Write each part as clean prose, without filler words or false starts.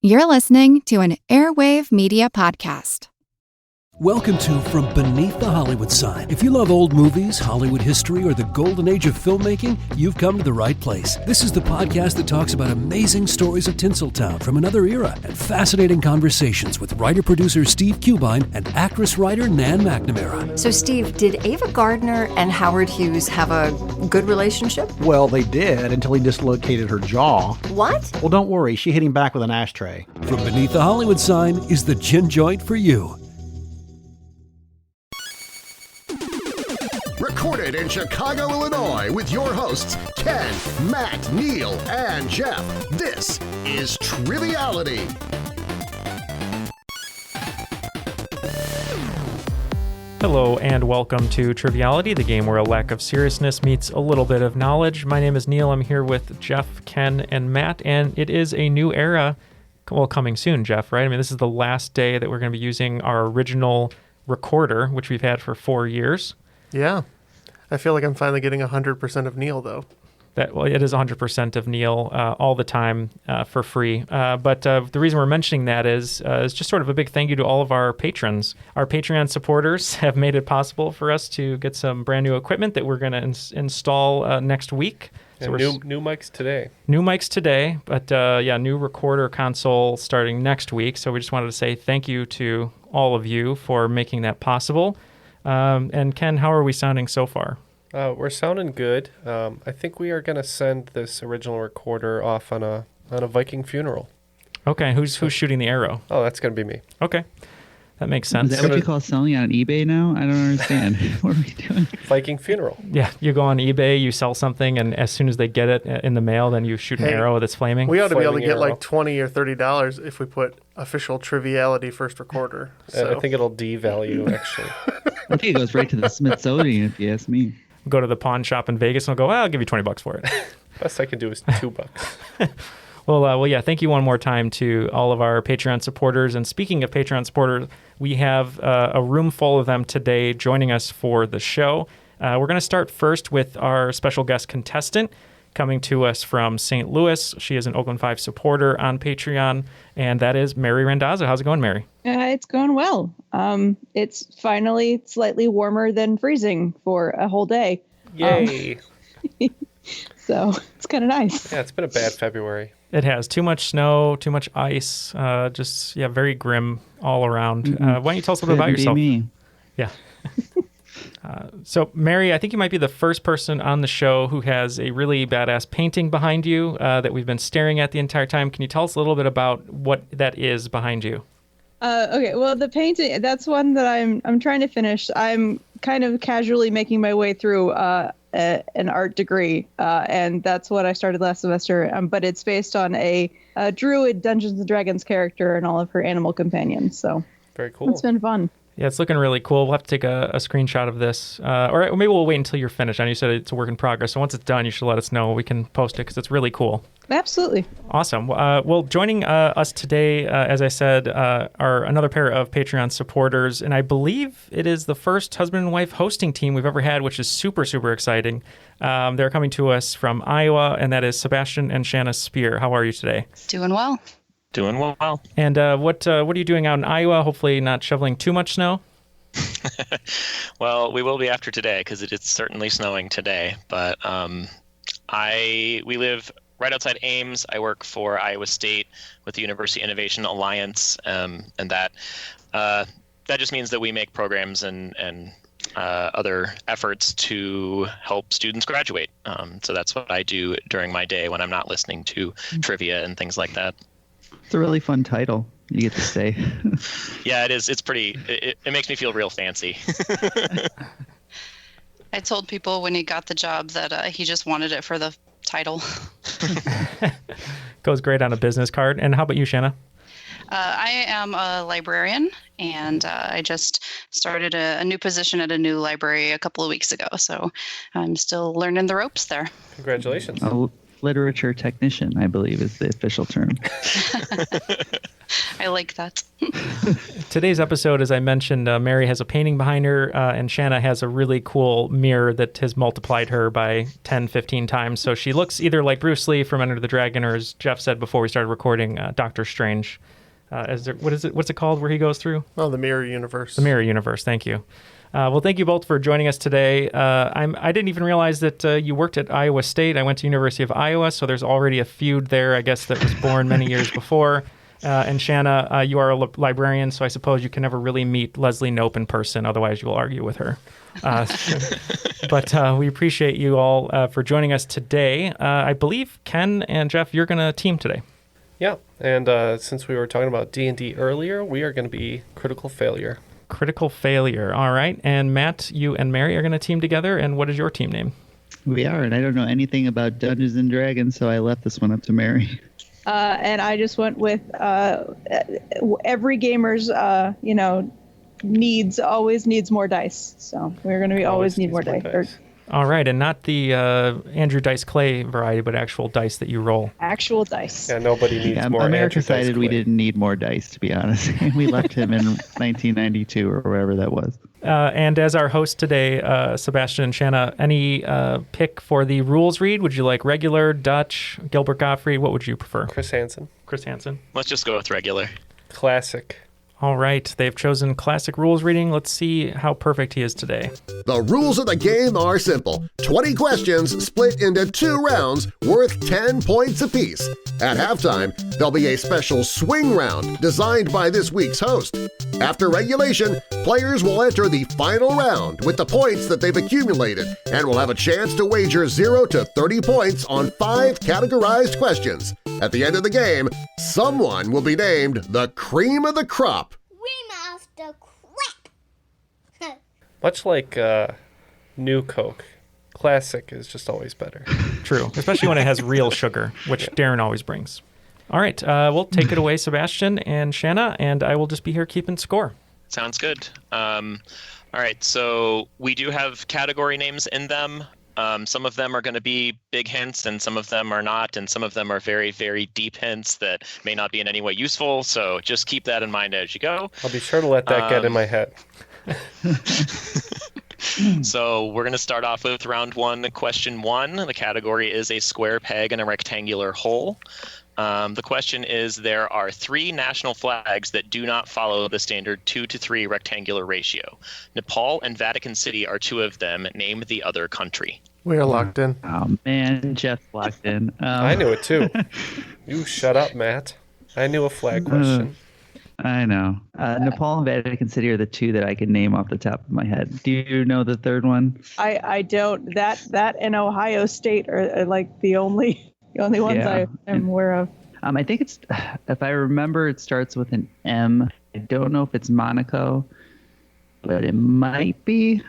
You're listening to an Airwave Media Podcast. Welcome to From Beneath the Hollywood Sign. If you love old movies, Hollywood history, or the golden age of filmmaking, you've come to the right place. This is the podcast that talks about amazing stories of Tinseltown from another era and fascinating conversations with writer-producer Steve Cubine and actress-writer Nan McNamara. So, Steve, did Ava Gardner and Howard Hughes have a good relationship? Well, they did until he dislocated her jaw. What? Well, don't worry. She hit him back with an ashtray. From Beneath the Hollywood Sign is the gin joint for you. Recorded in Chicago, Illinois, with your hosts, Ken, Matt, Neil, and Jeff. This is Triviality. Hello and welcome to Triviality, the game where a lack of seriousness meets a little bit of knowledge. My name is Neil. I'm here with Jeff, Ken, and Matt, and it is a new era, well, coming soon, Jeff, right? I mean, this is the last day that we're going to be using our original recorder, which we've had for 4 years. Yeah. I feel like I'm finally getting 100% of Neil, though. Well, it is 100% of Neil all the time for free. But the reason we're mentioning that is just sort of a big thank you to all of our patrons. Our Patreon supporters have made it possible for us to get some brand new equipment that we're going to install next week. So new mics today. New mics today, but new recorder console starting next week. So we just wanted to say thank you to all of you for making that possible. And Ken, how are we sounding so far? We're sounding good. I think we are going to send this original recorder off on a Viking funeral. Okay, who's shooting the arrow? Oh, that's going to be me. Okay, that makes sense. Is that what you call selling on eBay now? I don't understand. What are we doing? Viking funeral. Yeah, you go on eBay, you sell something, and as soon as they get it in the mail, then you shoot an arrow that's flaming. We ought to be able to get arrow. like $20 or $30 if we put official Triviality first recorder. So. I think it'll devalue, actually. I think it goes right to the Smithsonian, if you ask me. Go to the pawn shop in Vegas and they'll go, well, I'll give you $20 for it. Best I can do is $2. Well, yeah, thank you one more time to all of our Patreon supporters. And speaking of Patreon supporters, we have a room full of them today joining us for the show. We're going to start first with our special guest contestant coming to us from St. Louis. She is an Oakland 5 supporter on Patreon, and that is Mary Randazzo. How's it going, Mary? It's going well. It's finally slightly warmer than freezing for a whole day. Yay. So it's kind of nice. Yeah, it's been a bad February. It has too much snow, too much ice, very grim all around. Why don't you tell us a little bit about yourself? Me. Yeah. So, Mary, I think you might be the first person on the show who has a really badass painting behind you that we've been staring at the entire time. Can you tell us a little bit about what that is behind you? Okay, well, the painting, that's one that I'm trying to finish. I'm kind of casually making my way through an art degree, and that's what I started last semester. But it's based on a druid Dungeons & Dragons character and all of her animal companions. So very cool. It's been fun. Yeah, it's looking really cool. We'll have to take a screenshot of this. Or maybe we'll wait until you're finished. I know you said it's a work in progress. So once it's done, you should let us know. We can post it because it's really cool. Absolutely. Awesome. Well, joining us today, as I said, are another pair of Patreon supporters. And I believe it is the first husband and wife hosting team we've ever had, which is super, super exciting. They're coming to us from Iowa, and that is Sebastian and Shanna Speer. How are you today? Doing well. Doing well. And what are you doing out in Iowa? Hopefully not shoveling too much snow? Well, we will be after today because it is certainly snowing today. But we live right outside Ames. I work for Iowa State with the University Innovation Alliance, and that just means that we make programs and other efforts to help students graduate. So that's what I do during my day when I'm not listening to trivia and things like that. It's a really fun title. You get to say. Yeah, it is. It's pretty. It makes me feel real fancy. I told people when he got the job that he just wanted it for the title. Goes great on a business card. And how about you, Shanna? I am a librarian, and I just started a new position at a new library a couple of weeks ago. So I'm still learning the ropes there. Congratulations. Literature technician, I believe, is the official term. I like that. Today's episode, as I mentioned, Mary has a painting behind her, and Shanna has a really cool mirror that has multiplied her by 10, 15 times. So she looks either like Bruce Lee from Enter the Dragon, or as Jeff said before we started recording, Doctor Strange. What's it called where he goes through? Oh, the Mirror Universe. The Mirror Universe, thank you. Well, thank you both for joining us today. I didn't even realize that you worked at Iowa State. I went to University of Iowa, so there's already a feud there, I guess, that was born many years before. And Shanna, you are a librarian, so I suppose you can never really meet Leslie Knope in person. Otherwise, you will argue with her. But we appreciate you all for joining us today. I believe, Ken and Jeff, you're going to team today. Yeah, and since we were talking about D&D earlier, we are going to be Critical Failure. Critical Failure. All right. And Matt, you and Mary are going to team together. And what is your team name? We are, and I don't know anything about Dungeons and Dragons, so I left this one up to Mary. And I just went with every gamer's, always needs more dice. So we're going to be always need more dice. All right, and not the Andrew Dice Clay variety, but actual dice that you roll. Actual dice. Yeah, nobody needs more. America Andrew decided we didn't need more dice, to be honest. We left him in 1992 or wherever that was. And as our host today, Sebastian and Shanna, any pick for the rules read? Would you like regular, Dutch, Gilbert Gottfried? What would you prefer? Chris Hansen. Chris Hansen. Let's just go with regular. Classic. All right, they've chosen classic rules reading. Let's see how perfect he is today. The rules of the game are simple. 20 questions split into 2 rounds worth 10 points apiece. At halftime, there'll be a special swing round designed by this week's host. After regulation, players will enter the final round with the points that they've accumulated and will have a chance to wager 0 to 30 points on 5 categorized questions. At the end of the game, someone will be named the cream of the crop. Much like New Coke, classic is just always better. True, especially when it has real sugar, which Darren always brings. All right, we'll take it away, Sebastian and Shanna, and I will just be here keeping score. Sounds good. All right, so we do have category names in them. Some of them are going to be big hints, and some of them are not, and some of them are very, very deep hints that may not be in any way useful, so just keep that in mind as you go. I'll be sure to let that get in my head. So we're going to start off with round 1, question 1. The category is a square peg in a rectangular hole. The question is, there are 3 national flags that do not follow the standard 2-to-3 rectangular ratio. Nepal and Vatican City are 2 of them. Name the other country. We are locked in. Oh, man, Jeff's locked in. I knew it, too. You shut up, Matt. I knew a flag question. I know. Nepal and Vatican City are the 2 that I can name off the top of my head. Do you know the third one? I don't. That and Ohio State are like the only ones I am aware of. I think it's, if I remember, it starts with an M. I don't know if it's Monaco, but it might be.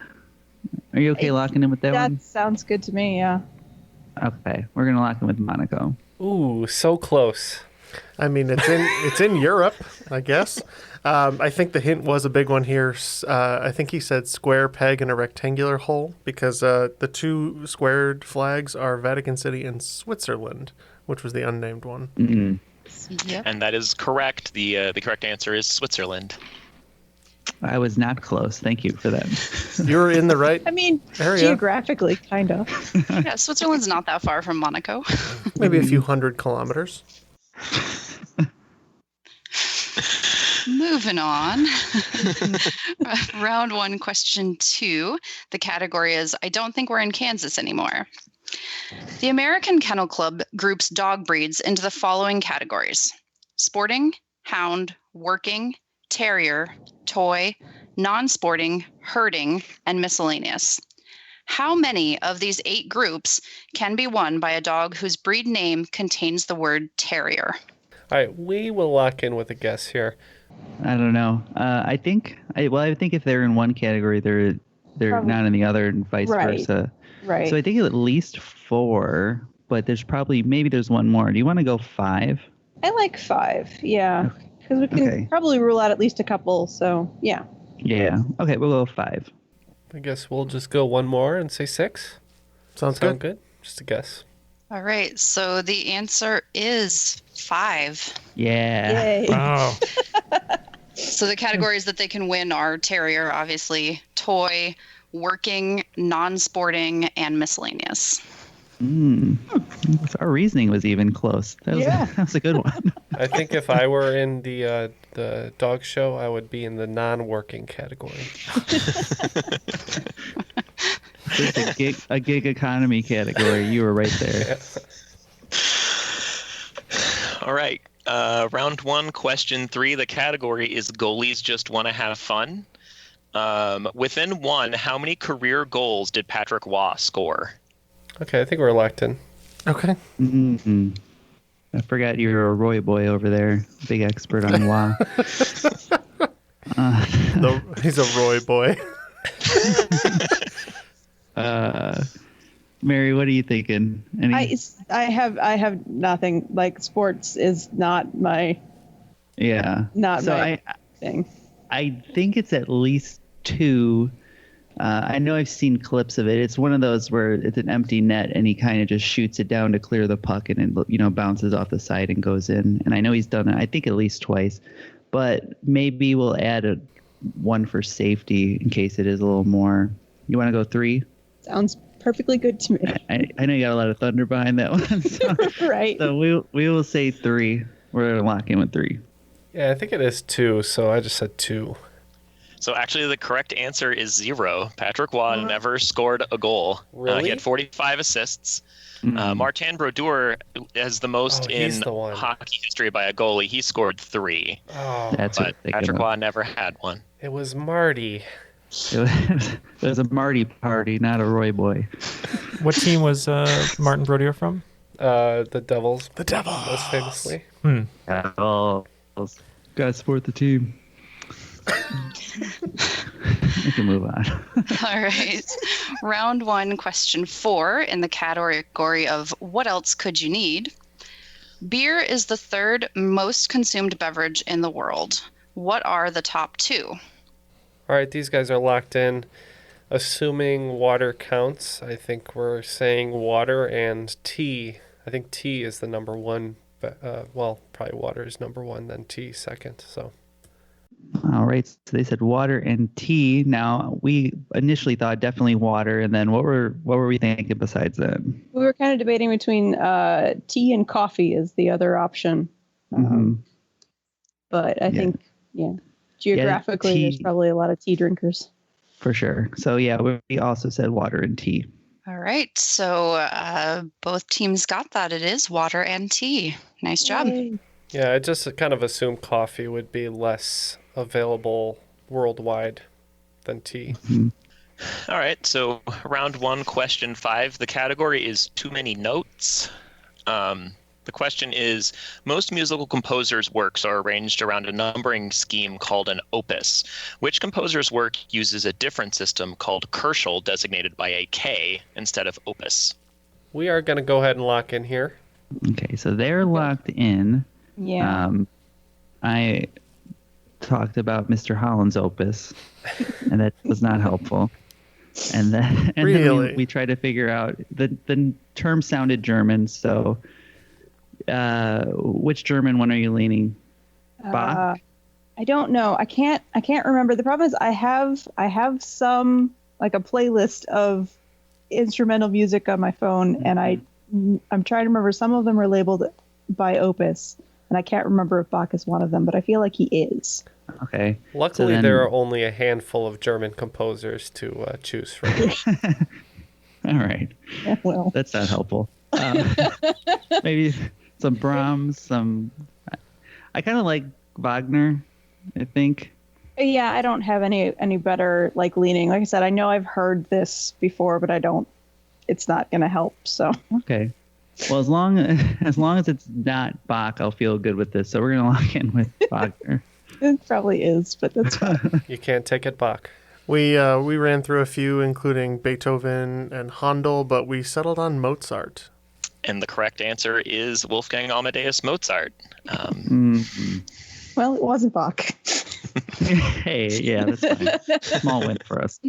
Are you okay locking in with that one? That sounds good to me, yeah. Okay, we're going to lock in with Monaco. Ooh, so close. I mean, it's in Europe, I guess. I think the hint was a big one here. I think he said square peg in a rectangular hole because the 2 squared flags are Vatican City and Switzerland, which was the unnamed one. Mm-hmm. Yep. And that is correct. The correct answer is Switzerland. I was not close. Thank you for that. You were in the right area. Geographically, kind of. Yeah, Switzerland's not that far from Monaco. Maybe a few hundred kilometers. Moving on. Round 1, question 2. The category is, I don't think we're in Kansas anymore. The American Kennel Club groups dog breeds into the following categories: sporting, hound, working, terrier, toy, non-sporting, herding, and miscellaneous. How many of these 8 groups can be won by a dog whose breed name contains the word terrier? All right, we will lock in with a guess here. I don't know. I think if they're in one category, they're not in the other, and vice versa. Right. So I think at least 4, but there's one more. Do you want to go 5? I like 5, yeah. Because we can probably rule out at least a couple, so yeah. Yeah. Okay, we'll go 5. I guess we'll just go one more and say 6. Sound good? Just a guess. All right, so the answer is 5. Yeah. Yay. Wow. So the categories that they can win are terrier, obviously, toy, working, non-sporting, and miscellaneous. Our reasoning was even close. That was a good one. I think if I were in the dog show, I would be in the non-working category. Just a gig economy category. You were right there. All right. Round 1, question 3. The category is goalies just want to have fun. Within one, how many career goals did Patrick Waugh score? Okay, I think we're locked in. Okay. Mm-hmm. I forgot you were a Roy boy over there. Big expert on Waugh. He's a Roy boy. Mary, what are you thinking? I have nothing. Like, sports is not my thing. I think it's at least 2. I know I've seen clips of it. It's one of those where it's an empty net and he kind of just shoots it down to clear the puck and it bounces off the side and goes in. And I know he's done it, I think, at least twice. But maybe we'll add one for safety in case it is a little more. You want to go 3? Sounds perfectly good to me. I know you got a lot of thunder behind that one. So, right. So we will say 3. We're going to lock in with 3. Yeah, I think it is 2, so I just said 2. So actually the correct answer is 0. Patrick Waugh never scored a goal. Really? He had 45 assists. Martin Brodeur has the most in hockey history by a goalie. He scored 3. Oh, but Patrick Waugh never had one. It was Marty. It was a Marty party, not a Roy boy. What team was Martin Brodeur from? The Devils. The Devils. Most famously. Gotta support the team. We can move on. All right. Round 1, question 4, in the category of what else could you need? Beer is the 3rd most consumed beverage in the world. What are the top 2? All right, these guys are locked in. Assuming water counts, I think we're saying water and tea. I think tea is the number 1. Probably water is number 1, then tea second. So. All right, so they said water and tea. Now, we initially thought definitely water, and then what were we thinking besides that? We were kind of debating between tea and coffee is the other option. But I think, geographically, there's probably a lot of tea drinkers. For sure. So, we also said water and tea. All right, so both teams got that. It is water and tea. Nice job. Yay. Yeah, I just kind of assumed coffee would be less available worldwide than tea. All right, so round 1, question 5. The category is too many notes. The question is, most musical composers' works are arranged around a numbering scheme called an opus. Which composer's work uses a different system called Kerschel, designated by a K instead of opus? We are going to go ahead and lock in here. Okay, so they're locked in. Yeah. I talked about Mr. Holland's opus, and that was not helpful. And then, then we tried to figure out the term sounded German. So, which German one are you leaning? Bach? I don't know. I can't remember. The problem is I have some, like, a playlist of instrumental music on my phone, and I'm trying to remember. Some of them are labeled by opus. And I can't remember if Bach is one of them, but I feel like he is. Okay. Luckily, there are only a handful of German composers to choose from. All right. Yeah, well. That's not helpful. Maybe some Brahms, I kind of like Wagner, I think. Yeah, I don't have any better, like, leaning. Like I said, I know I've heard this before, but it's not going to help, so. Okay. Well, as long as it's not Bach, I'll feel good with this. So we're going to lock in with Wagner. It probably is, but that's fine. You can't take it back. We ran through a few, including Beethoven and Handel, but we settled on Mozart. And the correct answer is Wolfgang Amadeus Mozart. Well, it wasn't Bach. Hey, yeah, that's fine. Small win for us.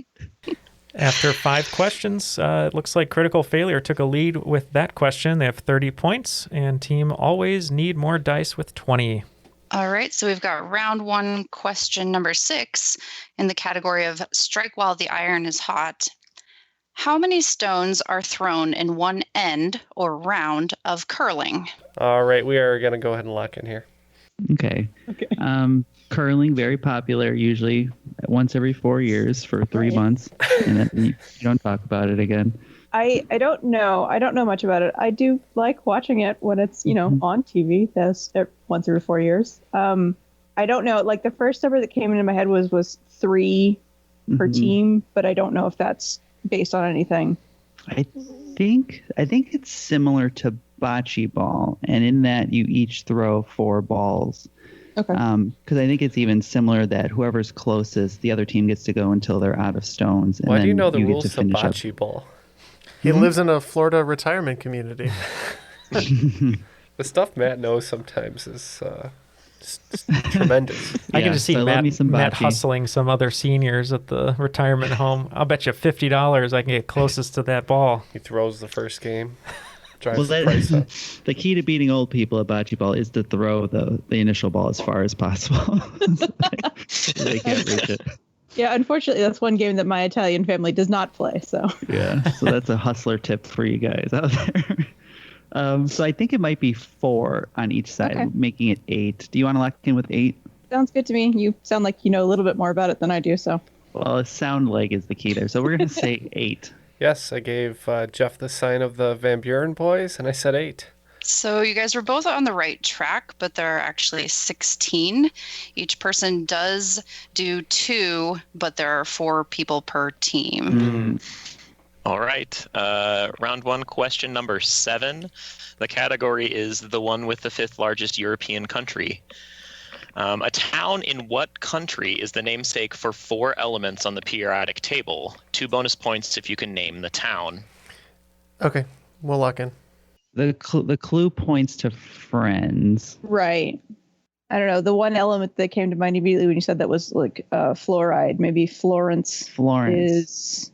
After 5 questions, it looks like Critical Failure took a lead with that question. They have 30 points, and Team Always Need More Dice with 20. All right, so we've got round 1, question number 6 in the category of strike while the iron is hot. How many stones are thrown in one end or round of curling? All right, we are going to go ahead and lock in here. Okay. Curling, very popular, usually once every 4 years for 3 months, and then you don't talk about it again. I don't know. I don't know much about it. I do like watching it when it's, on TV. That's once every 4 years. I don't know. Like the first number that came into my head was 3 per team, but I don't know if that's based on anything. I think it's similar to bocce ball, and in that you each throw 4 balls. Okay. Because I think it's even similar that whoever's closest, the other team gets to go until they're out of stones. And Why do you then know the get rules to of finish up. bocce ball? He lives in a Florida retirement community. The stuff Matt knows sometimes is tremendous. I can just see so I love me some Matt bocce. hustling some other seniors at the retirement home. I'll bet you $50 I can get closest to that ball. He throws the first game, drives Well, the price up. the key to beating old people at bocce ball is to throw the initial ball as far as possible. So they can't reach it. Yeah, unfortunately, that's one game that my Italian family does not play. So Yeah, so that's a hustler tip for you guys out there. So I think it might be 4 on each side, Okay. making it 8. Do you want to lock in with 8? sounds good to me. You sound like you know a little bit more about it than I do. So Well, a sound like is the key there. So we're going to say 8. Yes, I gave Jeff the sign of the Van Buren boys, and I said 8. So you guys were both on the right track, but there are actually 16. Each person does do 2, but there are 4 people per team. All right. Round 1, question number 7. The category is the one with the 5th largest European country. A town in what country is the namesake for 4 elements on the periodic table? 2 bonus points if you can name the town. Okay, we'll lock in. The clue points to friends. right. I don't know. The one element that came to mind immediately when you said that was like fluoride. Maybe Florence. Is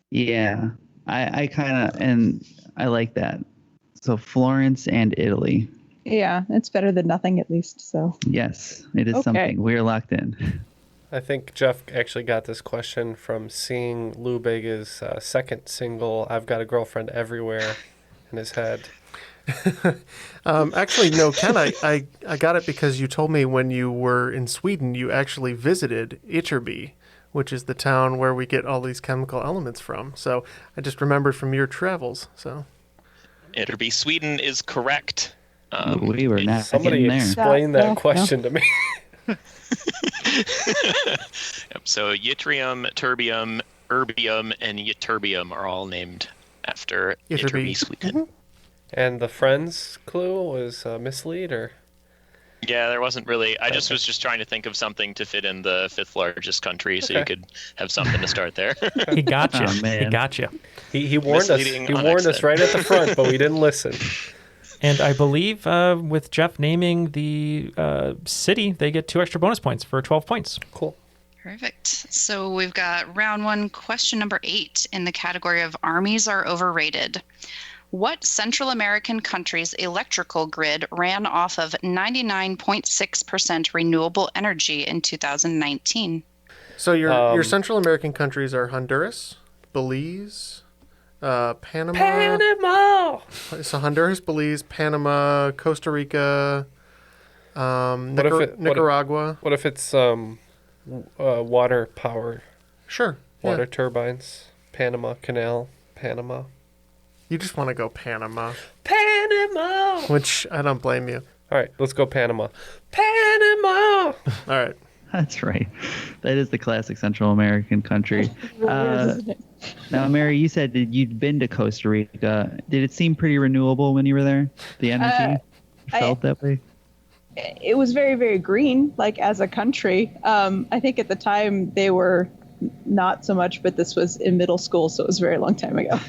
Yeah, I kind of, and I like that. So Florence and Italy. yeah, it's better than nothing at least. So Yes, it is Okay. something. We're locked in. I think Jeff actually got this question from seeing Lou Bega's second single, I've Got a Girlfriend Everywhere, in his head. Actually, no, Ken, I got it because you told me when you were in Sweden, you actually visited Ytterby, which is the town where we get all these chemical elements from. So I just remembered from your travels. So Ytterby, Sweden is correct. We were not Somebody getting there. explain that question to me. Yep, so yttrium, terbium, erbium, and ytterbium are all named after Ytterby, Sweden. And the friends clue was mislead, or? Yeah, there wasn't really. I just was trying to think of something to fit in the 5th largest country, so you could have something to start there. He got you. Oh, man. He got you. He warned us. Misleading He on warned us accident. right at the front, but we didn't listen. And I believe with Jeff naming the city, they get 2 extra bonus points for 12 points. Cool. Perfect. So we've got round 1, question number 8 in the category of armies are overrated. What Central American country's electrical grid ran off of 99.6% renewable energy in 2019? So your Central American countries are Honduras, Belize, Panama. Panama! So Honduras, Belize, Panama, Costa Rica, Nicaragua. What if it's water power? Sure. Water Yeah. turbines. Panama Canal. Panama. You just want to go Panama, Panama! which I don't blame you. All right, let's go Panama. Panama! All right. That's right. That is the classic Central American country. Now, Mary, you said that you'd been to Costa Rica. Did it seem pretty renewable when you were there? The energy felt that way? it was very, very green, like as a country. I think at the time they were not so much, but this was in middle school, so it was a very long time ago.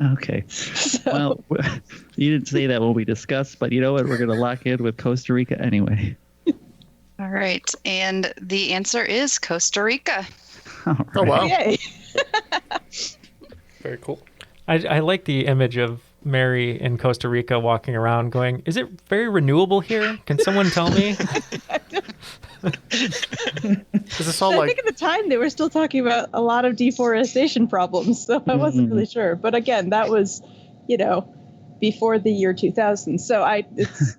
Okay. Well, you didn't say that when we discussed, but you know what? We're going to lock in with Costa Rica anyway. All right. And the answer is Costa Rica. All right. Oh, wow. Yay. Very cool. I like the image of Mary in Costa Rica walking around going, is it very renewable here? Can someone tell me? Is this all I like think at the time they were still talking about a lot of deforestation problems, so I wasn't really sure. But again, that was, before the year 2000. So it's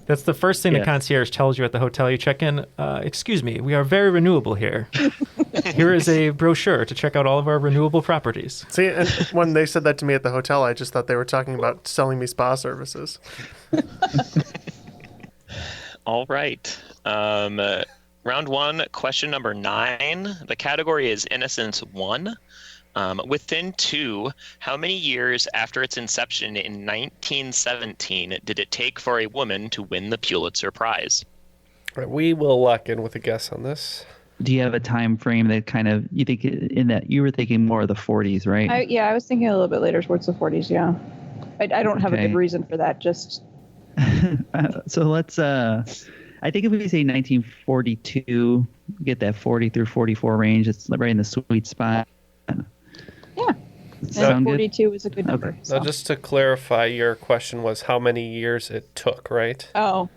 That's the first thing the concierge tells you at the hotel you check in. Excuse me, we are very renewable here. Here is a brochure to check out all of our renewable properties. See, and when they said that to me at the hotel, I just thought they were talking about selling me spa services. All right. Round 1, question number 9. The category is Innocence 1. Within 2, how many years after its inception in 1917 did it take for a woman to win the Pulitzer Prize? All right, we will lock in with a guess on this. Do you have a time frame that kind of, you think in that, you were thinking more of the 40s, right? I was thinking a little bit later towards the 40s. Yeah, I don't have a good reason for that. Just so let's. I think if we say 1942, get that 40 through 44 range. It's right in the sweet spot. Yeah, Sound 42 is a good number. Okay. Now, just to clarify, your question was how many years it took, right? Oh.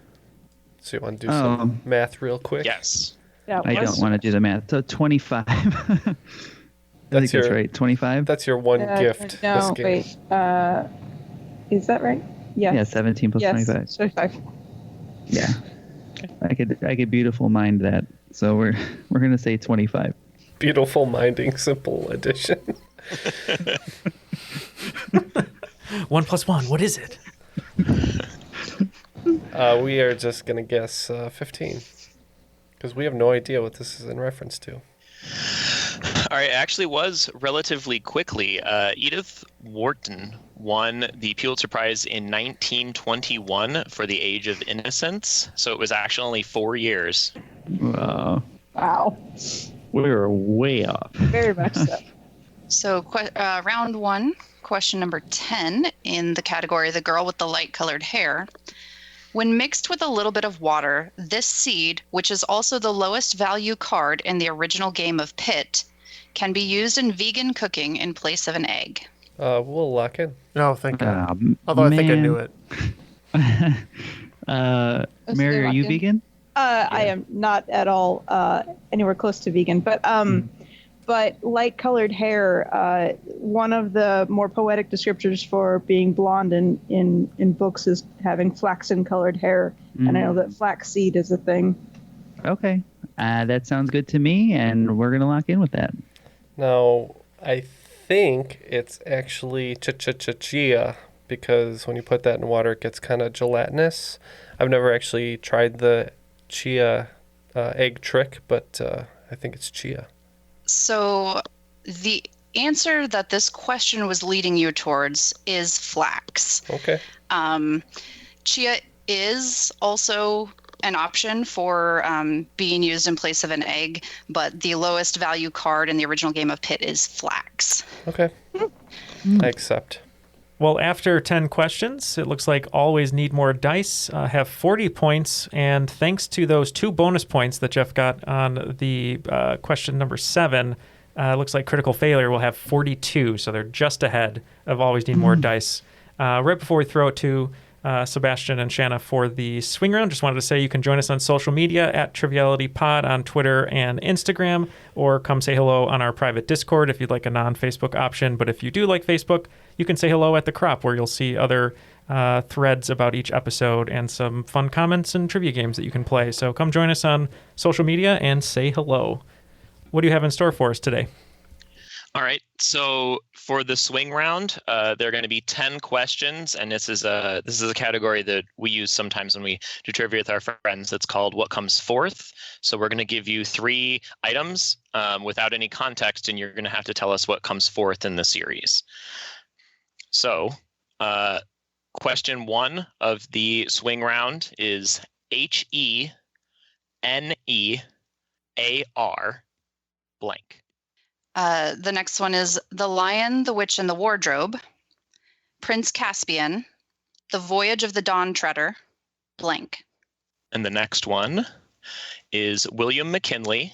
So you want to do some math real quick? Yes. Yeah, I don't want to do the math. So 25. That's right. 25. That's your one gift. No, this game. wait. Is that right? Yeah. Yeah, 17 plus 25. 25. Yeah. I could beautiful mind that. So we're gonna say 25. Beautiful minding, simple addition. 1 plus 1. What is it? We are just gonna guess 15 because we have no idea what this is in reference to. All right, it actually was relatively quickly. Edith Wharton won the Pulitzer Prize in 1921 for The Age of Innocence, so it was actually only 4 years. Wow. Wow. We were way off. Very much so. So round 1, question number 10 in the category The Girl with the Light-Colored Hair. When mixed with a little bit of water, this seed, which is also the lowest value card in the original game of Pit, can be used in vegan cooking in place of an egg. We'll lock in. No, thank God. Although I think I knew it. Mary, are you vegan? I am not at all anywhere close to vegan, but light-colored hair. One of the more poetic descriptors for being blonde in books is having flaxen-colored hair, and I know that flaxseed is a thing. Okay, that sounds good to me, and we're gonna lock in with that. Now, I think it's actually chia because when you put that in water, it gets kind of gelatinous. I've never actually tried the chia egg trick, but I think it's chia. So the answer that this question was leading you towards is flax. Okay. Chia is also an option for being used in place of an egg, but the lowest value card in the original game of Pit is flax. Okay. I accept. Well, after 10 questions, it looks like Always Need More Dice have 40 points. And thanks to those 2 bonus points that Jeff got on the question number 7, it looks like Critical Failure will have 42. So they're just ahead of Always Need More Dice. Right before we throw it to Sebastian and Shanna for the swing round, just wanted to say you can join us on social media at Triviality Pod on Twitter and Instagram, or come say hello on our private Discord if you'd like a non-Facebook option. But if you do like Facebook, you can say hello at the Crop, where you'll see other threads about each episode and some fun comments and trivia games that you can play. So come join us on social media and say hello. What do you have in store for us today? All right, so for the swing round, there are going to be 10 questions, and this is a category that we use sometimes when we do trivia with our friends. It's called What Comes Fourth. So we're going to give you 3 items without any context, and you're going to have to tell us what comes fourth in the series. So question 1 of the swing round is HENEAR blank. The next one is The Lion, the Witch, and the Wardrobe, Prince Caspian, The Voyage of the Dawn Treader, blank. And the next one is William McKinley,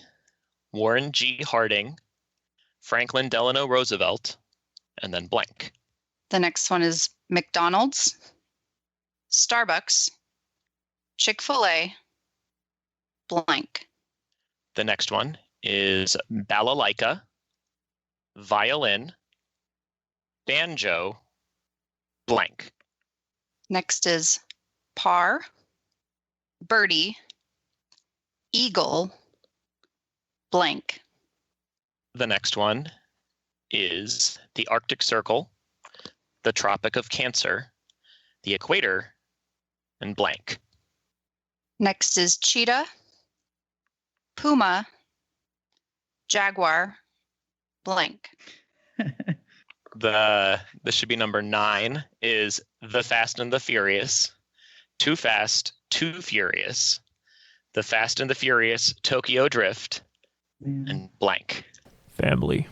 Warren G. Harding, Franklin Delano Roosevelt, and then blank. The next one is McDonald's, Starbucks, Chick-fil-A, blank. The next one is balalaika, violin, banjo, blank. Next is par, birdie, eagle, blank. The next one is the Arctic Circle, the Tropic of Cancer, the Equator, and blank. Next is cheetah, puma, jaguar, blank. This should be number 9 is The Fast and the Furious, Too Fast, Too Furious, The Fast and the Furious, Tokyo Drift, and blank. Family.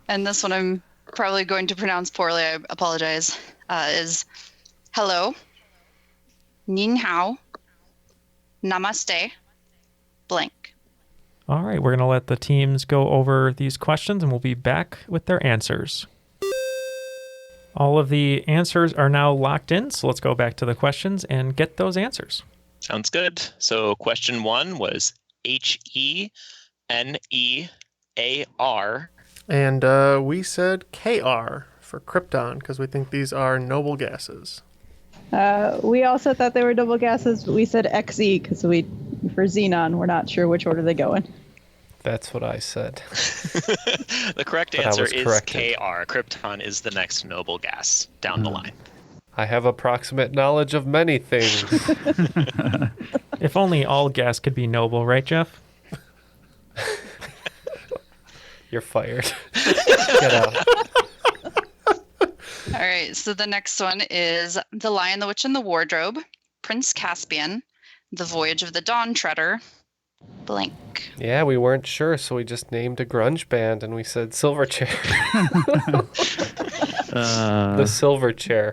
And this one I'm probably going to pronounce poorly. I apologize. Is hello, nin hao, namaste, blank. All right, we're going to let the teams go over these questions and we'll be back with their answers. All of the answers are now locked in, so let's go back to the questions and get those answers. Sounds good. So question 1 was HENEAR. And we said KR for krypton because we think these are noble gases. We also thought they were double gases, but we said XE because for xenon, we're not sure which order they go in. That's what I said. The correct answer is KR. Krypton is the next noble gas down the line. I have approximate knowledge of many things. If only all gas could be noble, right, Jeff? You're fired. Get out. All right, so the next one is The Lion, the Witch, and the Wardrobe, Prince Caspian, The Voyage of the Dawn Treader, blank. Yeah, we weren't sure, so we just named a grunge band and we said Silverchair. The Silverchair.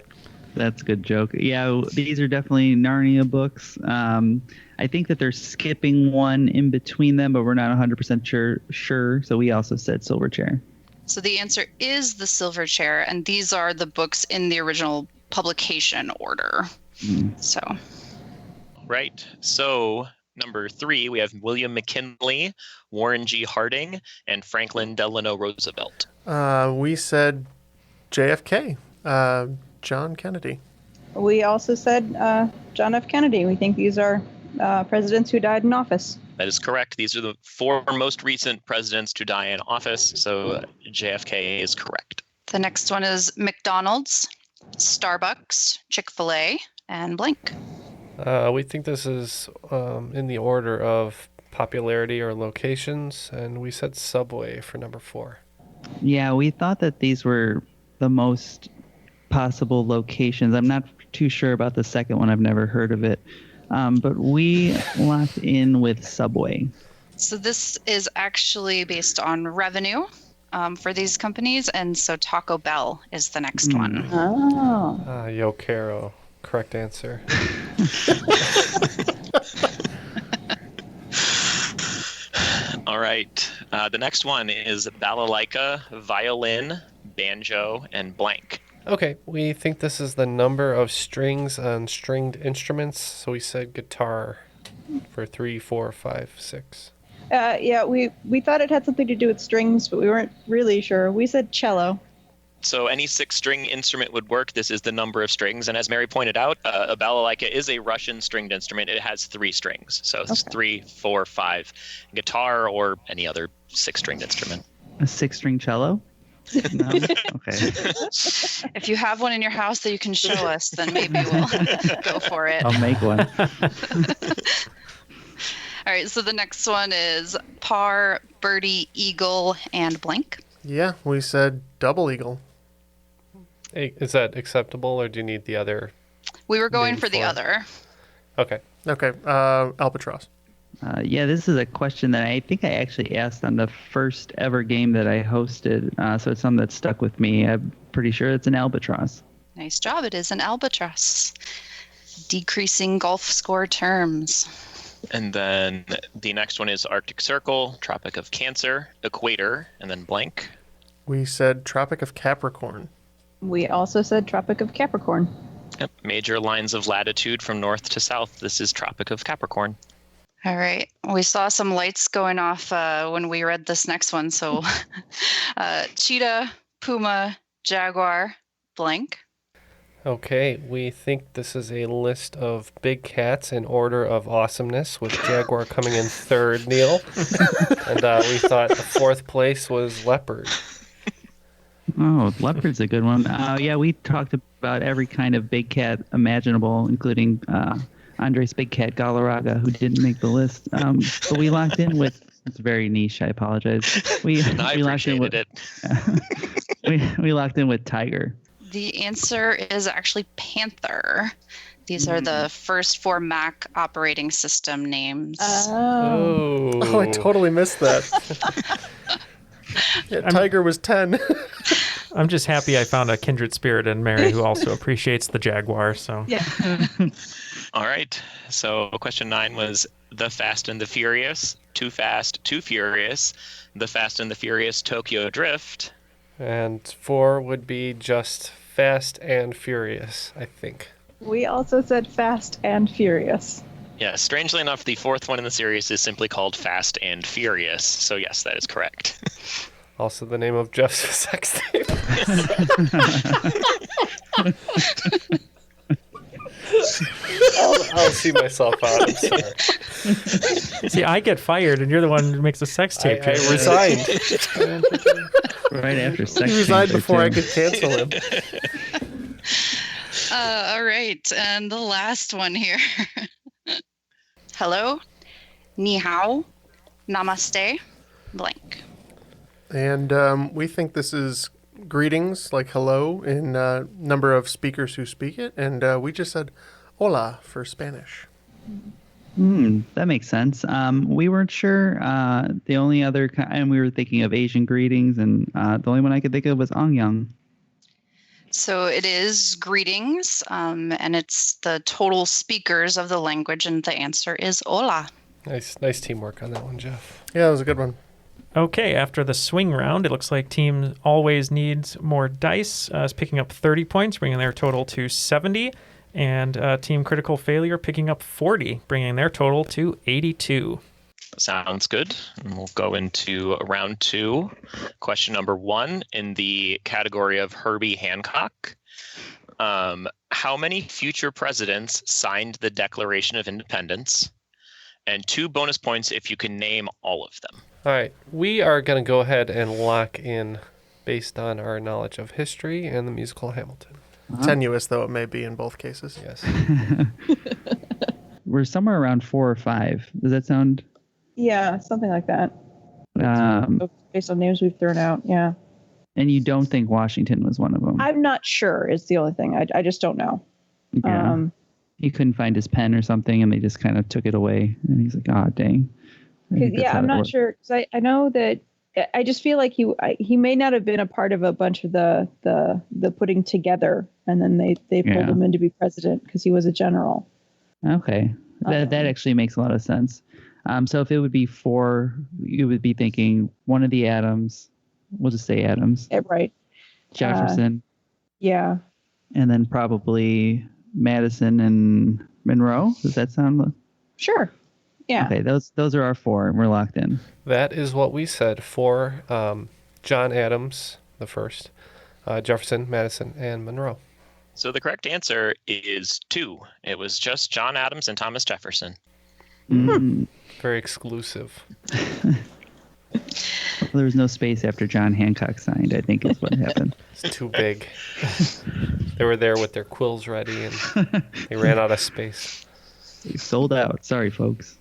That's a good joke. Yeah, these are definitely Narnia books. I think that they're skipping one in between them, but we're not 100% sure. So we also said Silverchair. So the answer is The Silverchair, and these are the books in the original publication order. So. Right. So number 3, we have William McKinley, Warren G. Harding, and Franklin Delano Roosevelt. We said JFK, John Kennedy. We also said John F. Kennedy. We think these are presidents who died in office. That is correct. These are the 4 most recent presidents to die in office, so JFK is correct. The next one is McDonald's, Starbucks, Chick-fil-A, and blank. We think this is in the order of popularity or locations, and we said Subway for number 4. Yeah, we thought that these were the most possible locations. I'm not too sure about the second one. I've never heard of it. But we locked in with Subway. So this is actually based on revenue for these companies, and so Taco Bell is the next one. Oh. Yo Caro. Correct answer. All right. The next one is balalaika, violin, banjo, and blank. Okay, we think this is the number of strings on stringed instruments, so we said guitar for 3, 4, 5, 6. Yeah, we thought it had something to do with strings, but we weren't really sure. We said cello. So any 6-string instrument would work. This is the number of strings. And as Mary pointed out, a balalaika is a Russian stringed instrument. It has 3 strings. So it's 3, 4, 5. Guitar or any other 6-stringed instrument. A 6-string cello? No? Okay. If you have one in your house that you can show us, then maybe we'll go for it. I'll make one. All right, so the next one is par, birdie, eagle, and blank. Yeah, we said double eagle. Hey, is that acceptable, or do you need the other? We were going for the other. Okay. Okay, albatross. Yeah, this is a question that I think I actually asked on the first ever game that I hosted, so it's something that stuck with me. I'm pretty sure it's an albatross. Nice job. It is an albatross. Decreasing golf score terms. And then the next one is Arctic Circle, Tropic of Cancer, Equator, and then blank. We said Tropic of Capricorn. We also said Tropic of Capricorn. Yep. Major lines of latitude from north to south. This is Tropic of Capricorn. All right. We saw some lights going off when we read this next one. So cheetah, puma, jaguar, blank. Okay, we think this is a list of big cats in order of awesomeness, with jaguar coming in third, Neil. And we thought the fourth place was leopard. Oh, leopard's a good one. Yeah, we talked about every kind of big cat imaginable, including Andres Big Cat Galarraga, who didn't make the list. But we locked in with, it's very niche, I apologize. We locked in with, we locked in with tiger. The answer is actually panther. These are the first 4 Mac operating system names. Oh, I totally missed that. Yeah, tiger was 10. I'm just happy I found a kindred spirit in Mary who also appreciates the jaguar. So Yeah. All right. So question 9 was The Fast and the Furious, Too Fast, Too Furious, The Fast and the Furious Tokyo Drift. And 4 would be just Fast and Furious, I think. We also said Fast and Furious. Yeah, strangely enough, the 4th one in the series is simply called Fast and Furious. So yes, that is correct. Also the name of Jeff's sex tape. I'll see myself out. I'm sorry. see, I get fired, and you're the one who makes a sex tape. I resigned. Right after sex. He resigned before I could cancel him. All right. And the last one here. Hello, ni hao, namaste, blank. And we think this is greetings, like hello, in number of speakers who speak it. And we just said hola for Spanish. That makes sense. We weren't sure. The only other, and we were thinking of Asian greetings, and the only one I could think of was Angyang. So it is greetings, and it's the total speakers of the language, and the answer is hola. Nice teamwork on that one, Jeff. Yeah, that was a good one. Okay, after the swing round, it looks like Team Always needs more dice. Is picking up 30 points, bringing their total to 70. And Team Critical Failure picking up 40, bringing their total to 82. Sounds good. And we'll go into round 2. Question number 1 in the category of Herbie Hancock. How many future presidents signed the Declaration of Independence? And 2 bonus points if you can name all of them. All right, we are going to go ahead and lock in based on our knowledge of history and the musical Hamilton. Tenuous, though it may be in both cases. Yes. We're somewhere around 4 or 5. Does that sound? Yeah, something like that. Based on names we've thrown out, yeah. And you don't think Washington was one of them? I'm not sure is the only thing. I just don't know. Yeah. He couldn't find his pen or something, and they just kind of took it away. And he's like, "Oh, dang." Yeah, I'm not sure. Cause I know that I just feel like he may not have been a part of a bunch of the putting together, and then they pulled him in to be president because he was a general. Okay, that actually makes a lot of sense. So if it would be 4, you would be thinking one of the Adams. We'll just say Adams. Right. Jefferson. Yeah. And then probably Madison and Monroe. Does that sound? Sure. Yeah. Okay, those are our 4, and we're locked in. That is what we said for John Adams, the first, Jefferson, Madison, and Monroe. So the correct answer is 2. It was just John Adams and Thomas Jefferson. Very exclusive. Well, there was no space after John Hancock signed, I think is what happened. It's too big. They were there with their quills ready, and they ran out of space. They sold out. Sorry, folks.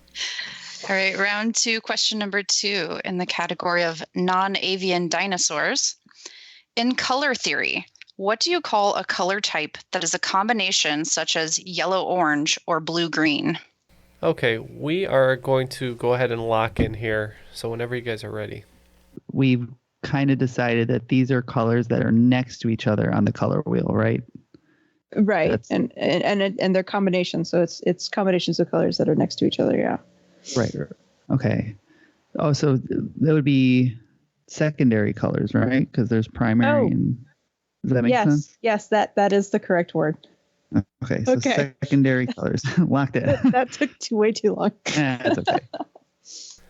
All right, round 2, question number 2 in the category of non-avian dinosaurs. In color theory, what do you call a color type that is a combination such as yellow-orange or blue-green? Okay, we are going to go ahead and lock in here. So whenever you guys are ready. We've kind of decided that these are colors that are next to each other on the color wheel, right? Right. And they're combinations. So it's combinations of colors that are next to each other. Yeah. Right. Okay. Oh, so that would be secondary colors, right? Because there's primary. Oh. And does that make sense? Yes, that is the correct word. Okay, so secondary colors. Locked in. That took way too long. That's okay.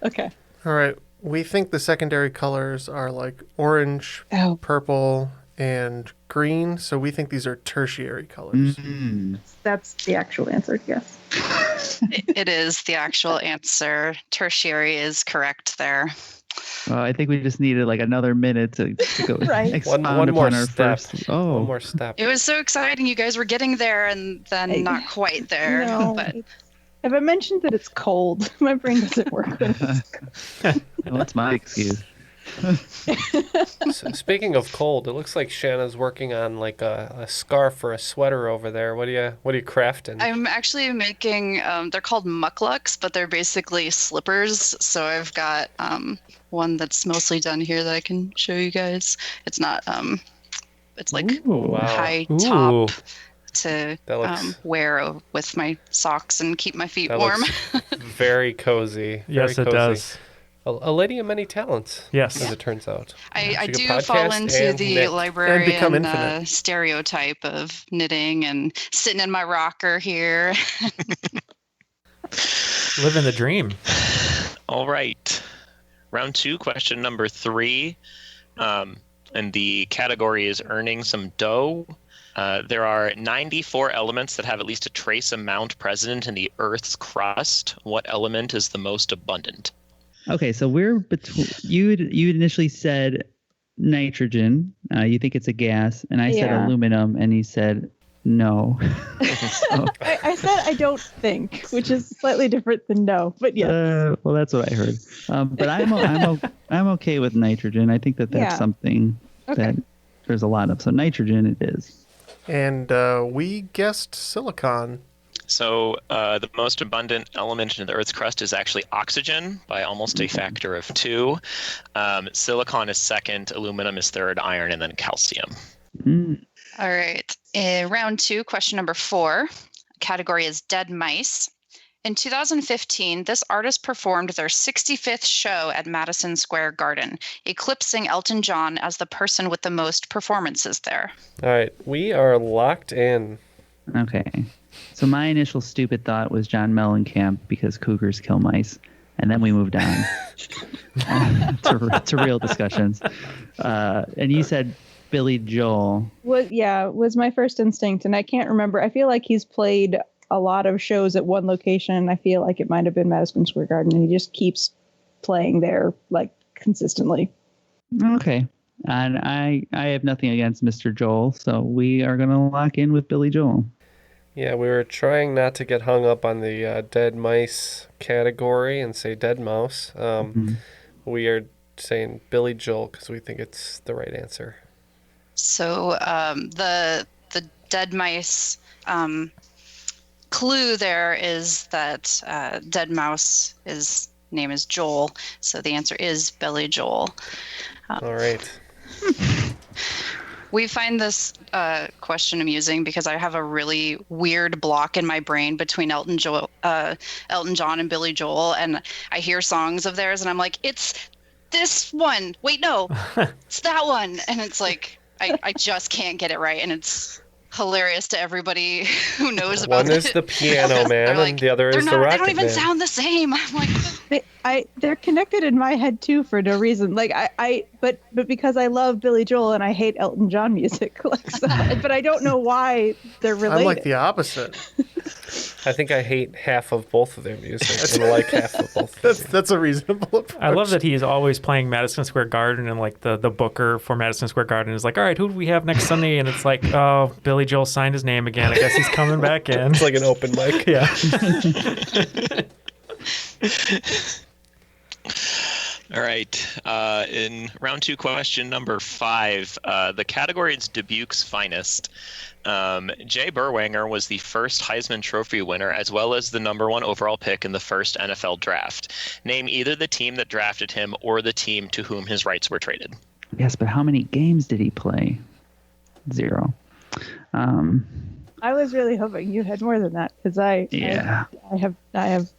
Okay. All right. We think the secondary colors are like orange, purple, and green. So we think these are tertiary colors. That's the actual answer, yes. It is the actual answer. Tertiary is correct there. Well, I think we just needed like another minute to go Right. One more step. One more step. It was so exciting. You guys were getting there and then not quite there. No. But Have I mentioned that it's cold? My brain doesn't work when it's cold. Well, that's my excuse. So, speaking of cold, it looks like Shanna's working on like a scarf or a sweater over there. What are you crafting? I'm actually making, they're called mucklucks, but they're basically slippers. So I've got one that's mostly done here that I can show you guys. It's not, it's like high top to wear with my socks and keep my feet warm. Very cozy. Yes, very it cozy. does. A lady of many talents. Yes, as it turns out. I do fall into the librarian stereotype of knitting and sitting in my rocker here. Living the dream. All right. Round 2, question number 3. And the category is earning some dough. There are 94 elements that have at least a trace amount present in the Earth's crust. What element is the most abundant? Okay, so we're between. You initially said nitrogen. You think it's a gas, and I said aluminum, and you said no. I said I don't think, which is slightly different than no, but yeah. Well, that's what I heard. But I'm okay with nitrogen. I think that's something that there's a lot of. So nitrogen it is. And we guessed silicon. So the most abundant element in the Earth's crust is actually oxygen by almost a factor of 2. Silicon is second, aluminum is third, iron, and then calcium. All right. In round 2, question number 4, category is dead mice. In 2015, this artist performed their 65th show at Madison Square Garden, eclipsing Elton John as the person with the most performances there. All right. We are locked in. Okay. So my initial stupid thought was John Mellencamp because cougars kill mice, and then we moved on to real discussions. And you said Billy Joel. Was my first instinct, and I can't remember. I feel like he's played a lot of shows at one location. I feel like it might have been Madison Square Garden, and he just keeps playing there like consistently. Okay. And I have nothing against Mr. Joel, so we are going to lock in with Billy Joel. Yeah, we were trying not to get hung up on the dead mice category and say dead mouse. We are saying Billy Joel because we think it's the right answer. So the dead mice clue there is that dead mouse name is Joel, so the answer is Billy Joel. All right. We find this question amusing because I have a really weird block in my brain between Elton John and Billy Joel, and I hear songs of theirs, and I'm like, it's this one. Wait, no, it's that one, and it's like I just can't get it right, and it's hilarious to everybody who knows about it. One is the Piano Man, and the other is the Rocket Man. They don't even sound the same. I'm like, they're connected in my head too for no reason. Like but because I love Billy Joel and I hate Elton John music, but I don't know why they're related. I'm like the opposite. I think I hate half of both of their music and like half of both. That's a reasonable approach. I love that he's always playing Madison Square Garden, and like the booker for Madison Square Garden is like, all right, who do we have next Sunday? And it's like, oh, Billy Joel signed his name again. I guess he's coming back in. It's like an open mic. Yeah. All right. In round 2, question number 5, the category is Dubuque's finest. Jay Berwanger was the first Heisman Trophy winner, as well as the number 1 overall pick in the first NFL draft. Name either the team that drafted him or the team to whom his rights were traded. Yes, but how many games did he play? 0. I was really hoping you had more than that because I have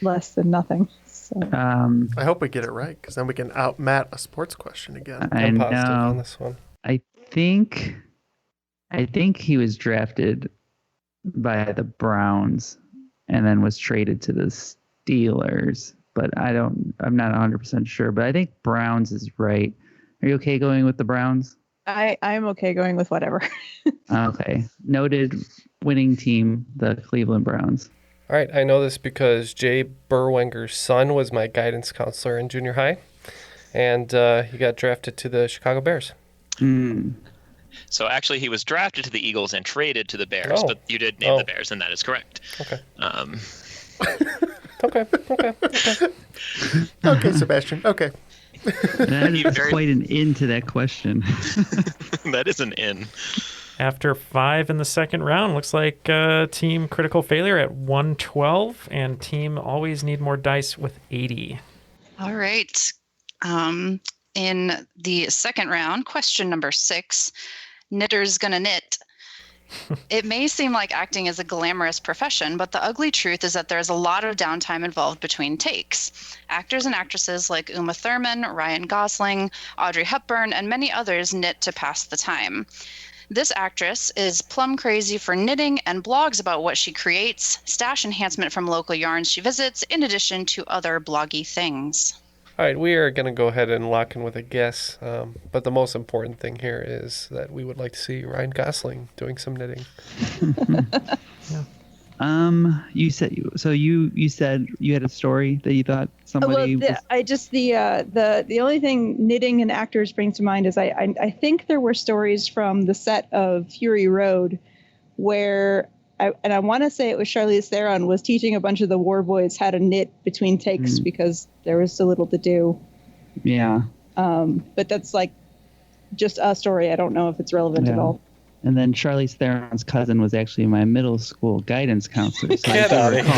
less than nothing. So. I hope we get it right, because then we can out-Matt a sports question again. I'm positive on this one. I think he was drafted by the Browns and then was traded to the Steelers, but I'm not 100% sure, but I think Browns is right. Are you okay going with the Browns? I'm okay going with whatever. Okay. Noted winning team, the Cleveland Browns. All right, I know this because Jay Berwenger's son was my guidance counselor in junior high, and he got drafted to the Chicago Bears. So actually, he was drafted to the Eagles and traded to the Bears, but you did name the Bears, and that is correct. Okay. Okay. Okay, Sebastian. Okay. That is quite an in to that question. That is an in. After 5 in the second round, looks like Team Critical Failure at 112, and Team Always Need More Dice with 80. All right. In the second round, question number 6, Knitter's Gonna Knit. It may seem like acting is a glamorous profession, but the ugly truth is that there's a lot of downtime involved between takes. Actors and actresses like Uma Thurman, Ryan Gosling, Audrey Hepburn, and many others knit to pass the time. This actress is plum crazy for knitting and blogs about what she creates, stash enhancement from local yarns she visits, in addition to other bloggy things. All right, we are going to go ahead and lock in with a guess, but the most important thing here is that we would like to see Ryan Gosling doing some knitting. You said you said you had a story that you thought somebody. The only thing knitting and actors brings to mind is I think there were stories from the set of Fury Road where I want to say it was Charlize Theron was teaching a bunch of the war boys how to knit between takes because there was so little to do. Yeah. But that's like just a story. I don't know if it's relevant at all. And then Charlize Theron's cousin was actually my middle school guidance counselor. So Get out of here.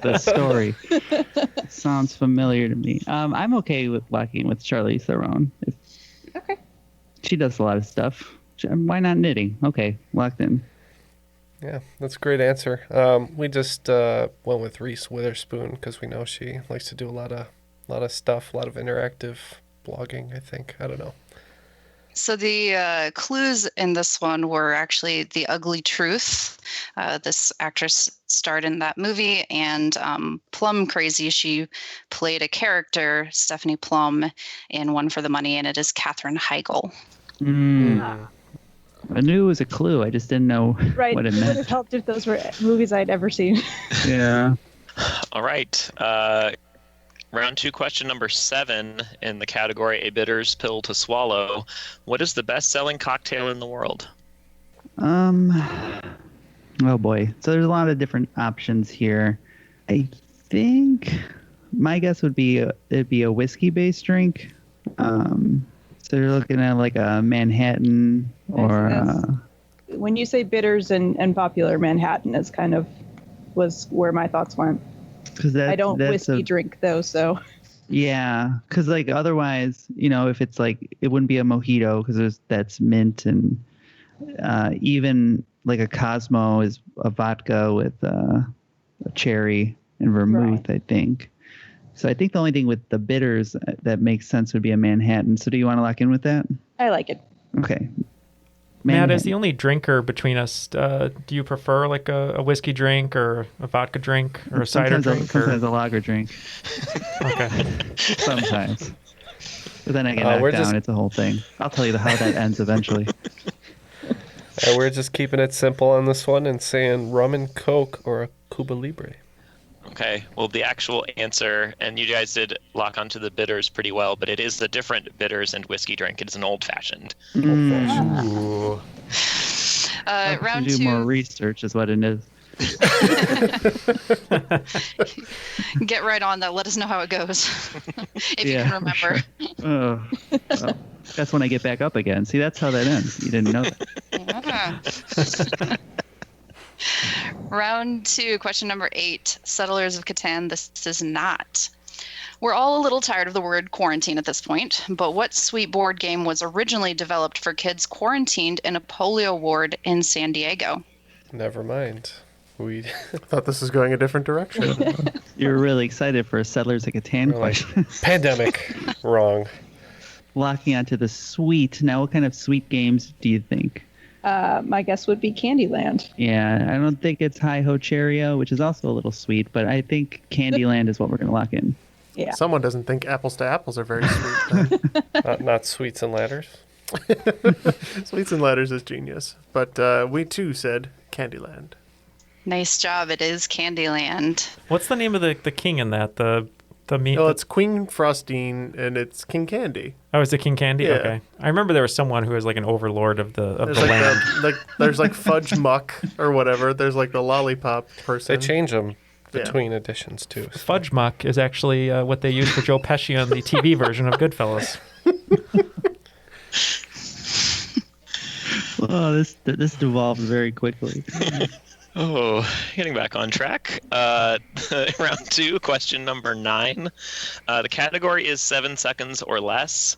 The story sounds familiar to me. I'm okay with locking with Charlize Theron. Okay. She does a lot of stuff. Why not knitting? Okay, locked in. Yeah, that's a great answer. We just went with Reese Witherspoon because we know she likes to do a lot of stuff, a lot of interactive blogging, I think. I don't know. So the clues in this one were actually the ugly truth. This actress starred in that movie, and Plum Crazy, she played a character, Stephanie Plum, in One for the Money, and it is Katherine Heigl. I knew it was a clue. I just didn't know what it meant. It would have helped if those were movies I'd ever seen. Yeah. All right. Round 2, question number 7 in the category A Bitter's Pill to Swallow. What is the best-selling cocktail in the world? Oh boy. So there's a lot of different options here. I think my guess would be it'd be a whiskey-based drink. So you're looking at like a Manhattan or. When you say bitters and popular, Manhattan is kind of was where my thoughts went. I don't whiskey drink though, so. Yeah, because like otherwise, if it's like it wouldn't be a mojito because that's mint, and even like a Cosmo is a vodka with a cherry and vermouth, I think. So I think the only thing with the bitters that makes sense would be a Manhattan. So do you want to lock in with that? I like it. Okay. Matt, as the only drinker between us, do you prefer like a whiskey drink or a vodka drink or a cider drink? Sometimes a lager drink. Okay. Sometimes. But then I get knocked down. It's a whole thing. I'll tell you how that ends eventually. We're just keeping it simple on this one and saying rum and Coke or a Cuba Libre. Okay, well, the actual answer, and you guys did lock onto the bitters pretty well, but it is the different bitters and whiskey drink. It is an old-fashioned. Round 2. Do more research is what it is. Get right on that. Let us know how it goes. If you can remember. Well, that's when I get back up again. See, that's how that ends. You didn't know that. Round 2, question number 8. Settlers of Catan, this is not. We're all a little tired of the word quarantine at this point, but what sweet board game was originally developed for kids quarantined in a polio ward in San Diego? Never mind. We thought this was going a different direction. You were really excited for a Settlers of Catan We're like, question. pandemic. Wrong. Locking onto the sweet. Now, what kind of sweet games do you think? My guess would be Candyland. Yeah, I don't think it's Hi-Ho Cherry-O, which is also a little sweet, but I think Candyland is what we're going to lock in. Yeah. Someone doesn't think apples to apples are very sweet. Not Sweets and Ladders. Sweets and Ladders is genius. But we too said Candyland. Nice job. It is Candyland. What's the name of the king in that? No, it's Queen Frostine and it's King Candy. Oh, is it King Candy? Yeah. Okay. I remember there was someone who was like an overlord of the There's land. there's like Fudge Muck or whatever. There's like the lollipop person. They change them between editions too. Fudge Muck is actually what they used for Joe Pesci on the TV version of Goodfellas. Oh, this devolved very quickly. Oh, getting back on track. Round 2, question number 9. The category is 7 seconds or less.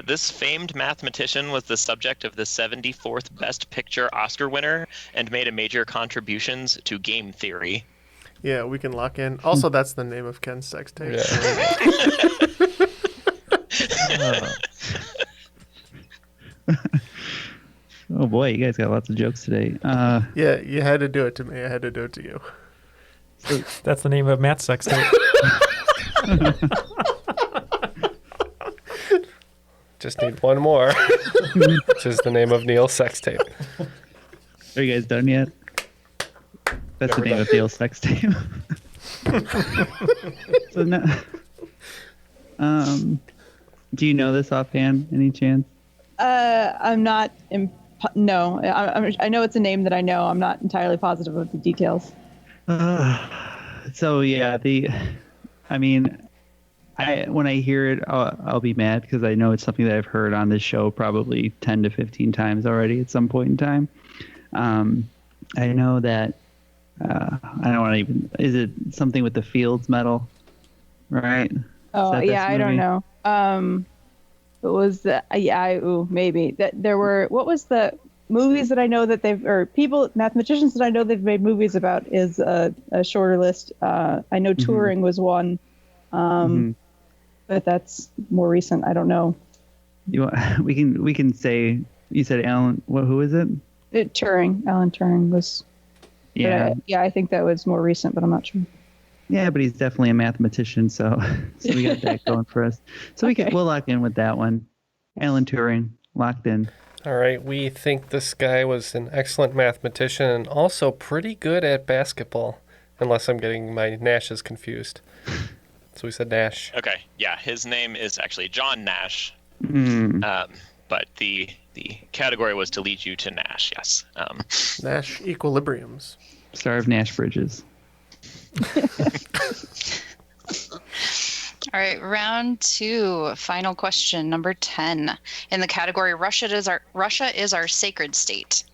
This famed mathematician was the subject of the 74th Best Picture Oscar winner and made a major contributions to game theory. Yeah, we can lock in. Also, that's the name of Ken's sex tape. Oh boy, you guys got lots of jokes today. Yeah, you had to do it to me. I had to do it to you. That's the name of Matt's sex tape. Just need one more, which is the name of Neil's sex tape. Are you guys done yet? That's the name of Neil's sex tape. So now, do you know this offhand? Any chance? I'm not. No, I know it's a name that I know. I'm not entirely positive of the details. So yeah, when I hear it, I'll be mad because I know it's something that I've heard on this show probably 10 to 15 times already at some point in time. I know that I don't want to even. Is it something with the Fields Medal? Right? Oh yeah, I don't know. It was maybe that there were. What was the movies that I know that mathematicians that I know they've made movies about is a shorter list. I know Turing was one, but that's more recent. I don't know. We can say you said Alan. Who is it? Turing. Alan Turing was. Yeah. I think that was more recent, but I'm not sure. Yeah, but he's definitely a mathematician, so we got that going for us. So we'll lock in with that one. Alan Turing, locked in. All right, we think this guy was an excellent mathematician and also pretty good at basketball, unless I'm getting my Nashes confused. So we said Nash. Okay, yeah, his name is actually John Nash, but the category was to lead you to Nash, yes. Nash equilibriums. Star of Nash Bridges. All right, round 2, final question, number 10. In the category Russia is our sacred state.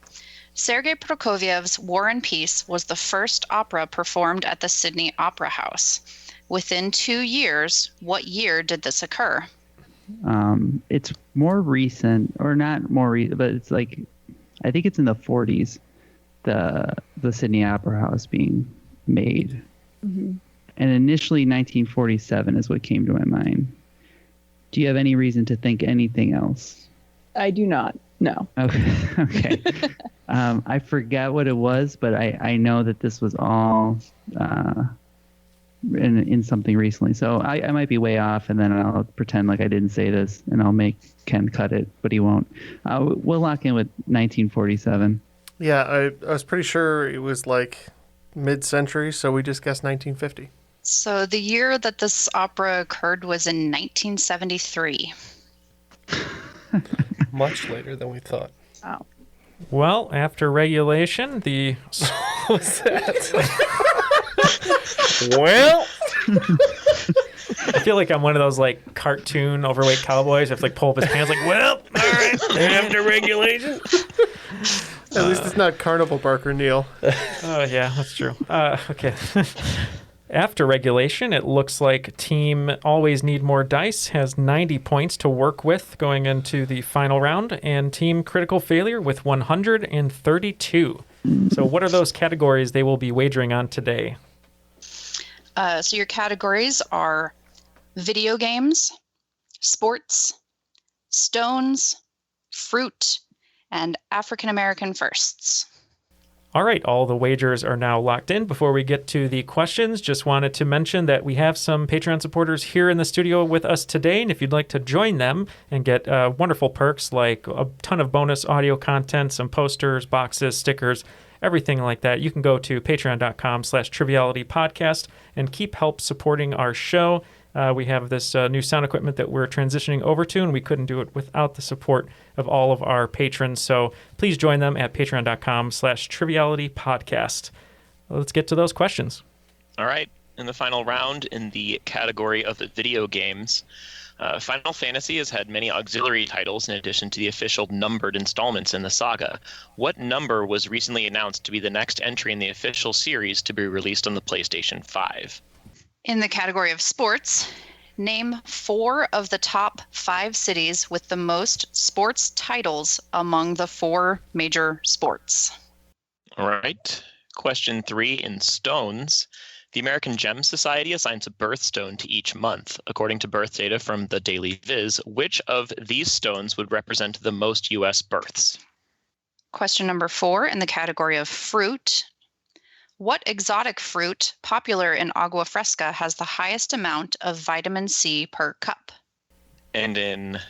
Sergei Prokofiev's War and Peace was the first opera performed at the Sydney Opera House. Within 2 years, what year did this occur? It's more recent, or not more recent, but it's like, I think it's in the 40s, the Sydney Opera House being made. Mm-hmm. And initially 1947 is what came to my mind. Do you have any reason to think anything else? I do not. No. Okay. I forgot what it was, but I know that this was all in something recently. So I might be way off, and then I'll pretend like I didn't say this, and I'll make Ken cut it, but he won't. We'll lock in with 1947. Yeah, I was pretty sure it was like mid-century, so we just guessed 1950. So the year that this opera occurred was in 1973. Much later than we thought. Oh. Well, after regulation, What's that? Well, I feel like I'm one of those like cartoon overweight cowboys. I have to like pull up his pants like, well, all right, after regulation. At least it's not Carnival Barker, Neil. Oh, yeah, that's true. Okay. After regulation, it looks like Team Always Need More Dice has 90 points to work with going into the final round, and Team Critical Failure with 132. So what are those categories they will be wagering on today? So your categories are video games, sports, stones, fruit, and African American firsts. All right, all the wagers are now locked in. Before we get to the questions, just wanted to mention that we have some Patreon supporters here in the studio with us today, and if you'd like to join them and get wonderful perks like a ton of bonus audio content, some posters, boxes, stickers, everything like that, you can go to patreon.com/trivialitypodcast and keep help supporting our show. We have this new sound equipment that we're transitioning over to, and we couldn't do it without the support of all of our patrons. So please join them at patreon.com/trivialitypodcast. Let's get to those questions. All right. In the final round, in the category of video games, Final Fantasy has had many auxiliary titles in addition to the official numbered installments in the saga. What number was recently announced to be the next entry in the official series to be released on the PlayStation 5? In the category of sports, name 4 of the top 5 cities with the most sports titles among the 4 major sports. All right. Question 3 in stones. The American Gem Society assigns a birthstone to each month. According to birth data from the Daily Viz, which of these stones would represent the most U.S. births? Question number 4 in the category of fruit. What exotic fruit, popular in agua fresca, has the highest amount of vitamin C per cup? And in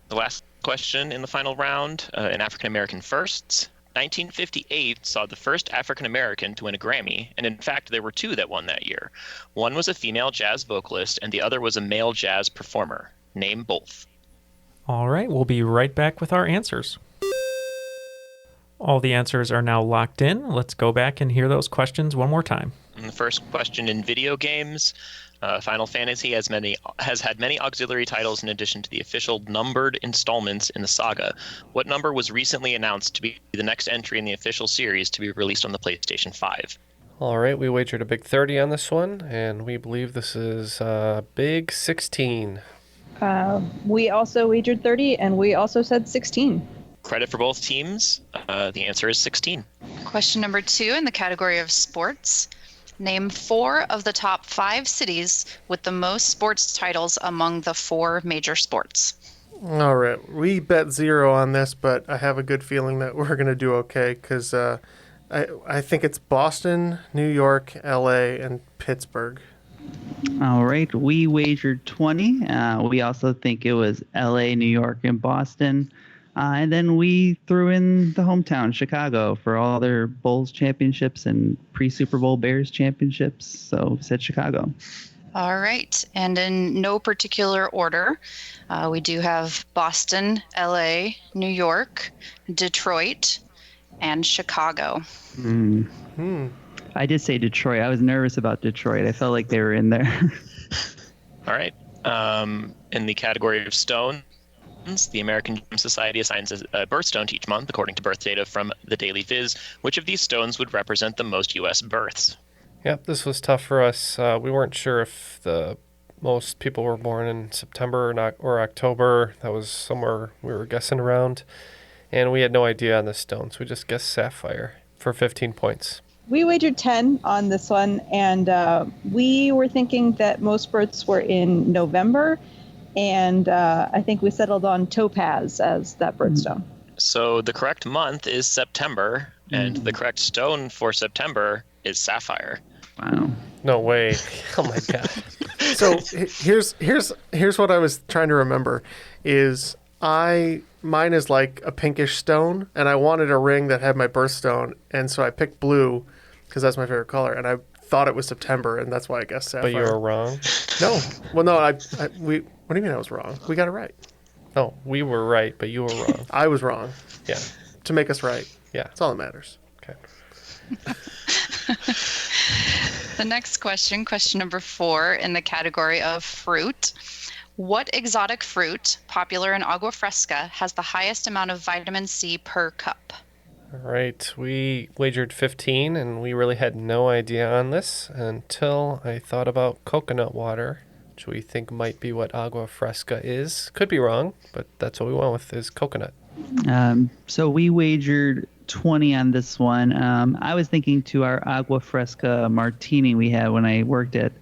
the last question in the final round, in African American firsts, 1958 saw the first African American to win a Grammy, and in fact there were 2 that won that year. One was a female jazz vocalist, and the other was a male jazz performer. Name both. All right, we'll be right back with our answers. All the answers are now locked in. Let's go back and hear those questions one more time. And the first question in video games, Final Fantasy has had many auxiliary titles in addition to the official numbered installments in the saga. What number was recently announced to be the next entry in the official series to be released on the PlayStation 5? All right, we wagered a big 30 on this one, and we believe this is big 16. We also wagered 30, and we also said 16. Credit for both teams. The answer is 16. Question number 2 in the category of sports. Name 4 of the top 5 cities with the most sports titles among the 4 major sports. All right. We bet 0 on this, but I have a good feeling that we're going to do okay because I think it's Boston, New York, LA, and Pittsburgh. All right. We wagered 20. We also think it was LA, New York, and Boston. And then we threw in the hometown, Chicago, for all their Bulls championships and pre-Super Bowl Bears championships. So we said Chicago. All right. And in no particular order, we do have Boston, LA, New York, Detroit, and Chicago. I did say Detroit. I was nervous about Detroit. I felt like they were in there. All right. In the category of stone, the American Gem Society assigns a birthstone to each month, according to birth data from the Daily Viz. Which of these stones would represent the most U.S. births? Yep, this was tough for us. We weren't sure if the most people were born in September or October. That was somewhere we were guessing around. And we had no idea on the stones. We just guessed sapphire for 15 points. We wagered 10 on this one, and we were thinking that most births were in November. And I think we settled on topaz as that birthstone. So the correct month is September, and the correct stone for September is sapphire. Wow. No way. Oh my God. So here's what I was trying to remember is mine is like a pinkish stone, and I wanted a ring that had my birthstone, and so I picked blue because that's my favorite color, and I thought it was September, and that's why I guessed sapphire. But you were wrong. No. Well, no. What do you mean I was wrong? We got it right. No, we were right, but you were wrong. I was wrong. Yeah. To make us right. Yeah. That's all that matters. Okay. The next question number 4 in the category of fruit. What exotic fruit, popular in agua fresca, has the highest amount of vitamin C per cup? All right. We wagered 15, and we really had no idea on this until I thought about coconut water, which we think might be what agua fresca is. Could be wrong, but that's what we went with is coconut. So we wagered 20 on this one. I was thinking to our Agua Fresca martini we had when I worked at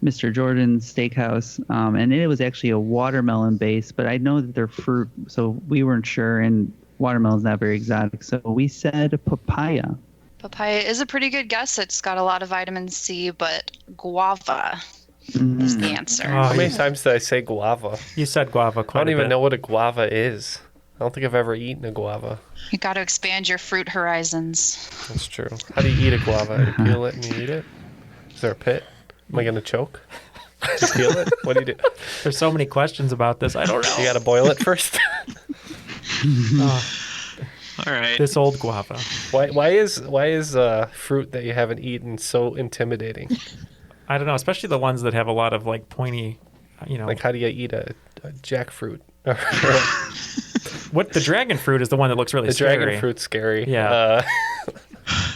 Mr. Jordan's Steakhouse, and it was actually a watermelon base, but I know that they're fruit, so we weren't sure, and watermelon's not very exotic, so we said papaya. Papaya is a pretty good guess. It's got a lot of vitamin C, but guava is the answer. How many times did I say guava? You said guava quite I don't a even bit. know what a guava is. I don't think I've ever eaten a guava. You got to expand your fruit horizons. That's true. How do you eat a guava? You peel it and you eat it? Is there a pit? Am I going to choke? Do you peel it? What do you do? There's so many questions about this. I don't know. You got to boil it first? All right. This old guava. Why is fruit that you haven't eaten so intimidating? I don't know, especially the ones that have a lot of like pointy, Like how do you eat a jackfruit? What the dragon fruit is the one that looks really scary. The dragon fruit's scary. Yeah.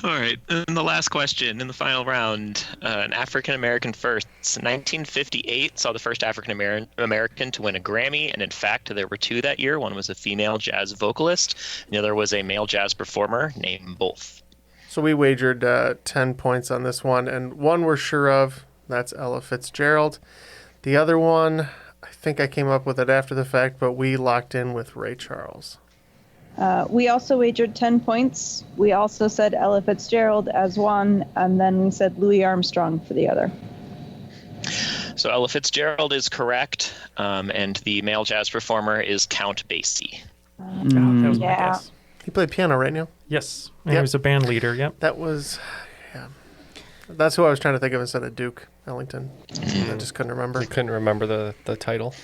All right. And the last question in the final round, an African-American first. 1958 saw the first African-American to win a Grammy, and in fact, there were 2 that year. One was a female jazz vocalist, and the other was a male jazz performer. Name both. So we wagered 10 points on this one, and one we're sure of. That's Ella Fitzgerald. The other one, I think I came up with it after the fact, but we locked in with Ray Charles. We also wagered 10 points. We also said Ella Fitzgerald as one, and then we said Louis Armstrong for the other. So Ella Fitzgerald is correct, and the male jazz performer is Count Basie. That was my Yeah. guess. He played piano, right, Neil? Yes. And he was a band leader, yep. That was, yeah. That's who I was trying to think of instead of Duke Ellington. I just couldn't remember. You couldn't remember the title.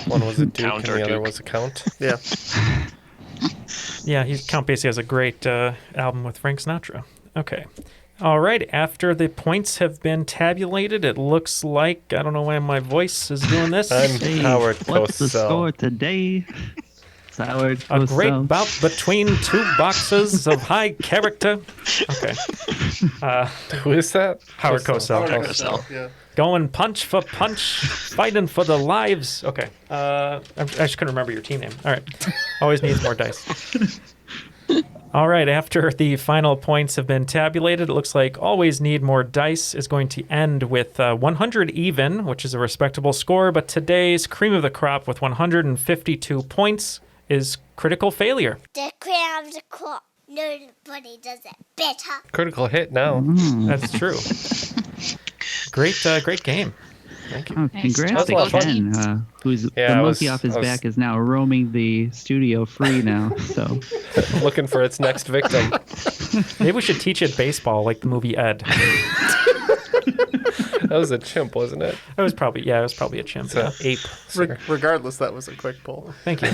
One was a Duke Count and or the other Duke. was a Count. Yeah. Yeah, Count Basie has a great album with Frank Sinatra. Okay. All right. After the points have been tabulated, it looks like, I don't know why my voice is doing this. I'm Howard What's the Cosell. score today? It's Howard A great Cosell. bout between 2 boxes of high character. Okay. Who is that? Howard Cosell. Cosell. Yeah. Going punch for punch, fighting for the lives. Okay. I just couldn't remember your team name. All right. Always needs more dice. All right. After the final points have been tabulated, it looks like Always Need More Dice is going to end with 100 even, which is a respectable score. But today's cream of the crop with 152 points is Critical Failure. The cream of the crop. Nobody does it better. Critical hit now. That's true. Great game. Thank you. Oh, Nice congrats job, to both Ken, who's Yeah, the I monkey was- off his I was- back is now roaming the studio free now. So Looking for its next victim. Maybe we should teach it baseball like the movie Ed. That was a chimp, wasn't it? It was probably a chimp. It's an ape. sir. Regardless, that was a quick pull. Thank you.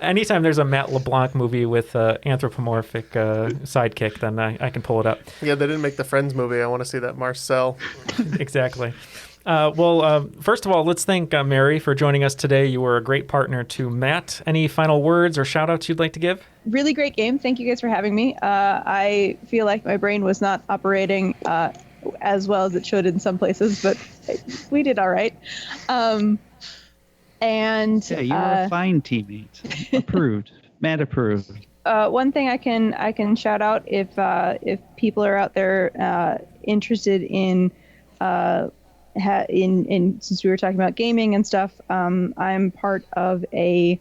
Anytime there's a Matt LeBlanc movie with anthropomorphic sidekick, then I can pull it up. Yeah, they didn't make the Friends movie. I want to see that Marcel. Exactly. First of all, let's thank Mary for joining us today. You were a great partner to Matt. Any final words or shout-outs you'd like to give? Really great game. Thank you guys for having me. I feel like my brain was not operating as well as it should in some places, but we did all right. And yeah, you're a fine teammate. Approved. Matt approved. one thing I can shout out if people are out there interested in since we were talking about gaming and stuff, I'm part of a